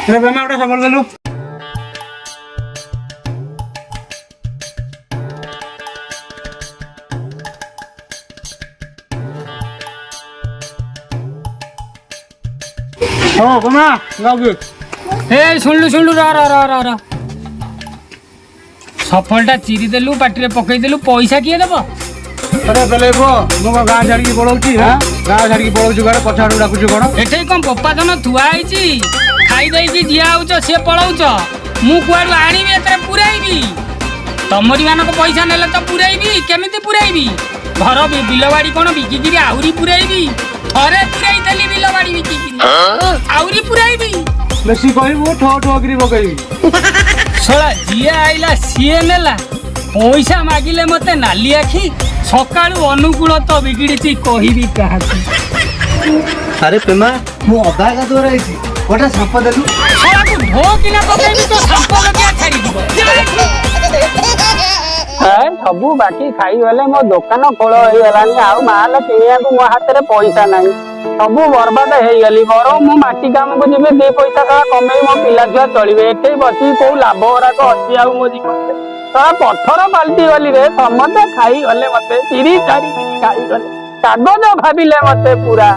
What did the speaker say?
रे बेमा उठा संभाल देलु हो बेमा लाग ए शुणलु रा रा रा रा रा सफलटा चिरी देलु पाटी पकई देलु पैसा किए देव अरे बेले गो मो गाँ झाड़ी पड़ौची हां गाँ झाड़ी पड़ौची गाड़ पछाड़ू डाकुछु कोन एठे कम पप्पाधन थुआ आइची खाई देई जिया आउछ से पळौछ मु कुआडू आनीबी एतरे पुराइबी तमरी मानक पैसा नेले तो पुराइबी केमिति पुराइबी घर बिलवाड़ी कोन बिकिगिरी आउरी पुराइबी थरे पुराई देली बिलवाड़ी बिकिगिरी आउरी पुराइबी बेसी कहबो ठो ठो गिरी बकैबी सोला जिया आइला सीए नेला पैसा मागिले मते नाली आखी सकाळू अनुकूल तो बिगिड़ी कहबी कहा अरे पेमा मु अगा का द्वारा आइছি कोटा सांप देलु सोला को ढोकिना पकेबी तो सांप लगिया छाड़ी दिबो सबू बाकी खाई गले मो दुकान खोल हो गलानी आउ माल किनिया को मो हाथ रे पैसा नाही सबू बर्बाद हो गली बर मु माटी काम को जिबे दे पैसा का कमे मो पिला छुआ चलिबे एठे बसी को लाभ ओरा को अछि आउ मो जीवन तो पत्थर बाल्टी गली रे समते खाई गले मते 30 40 खाई गले कागज भाबिले मते पूरा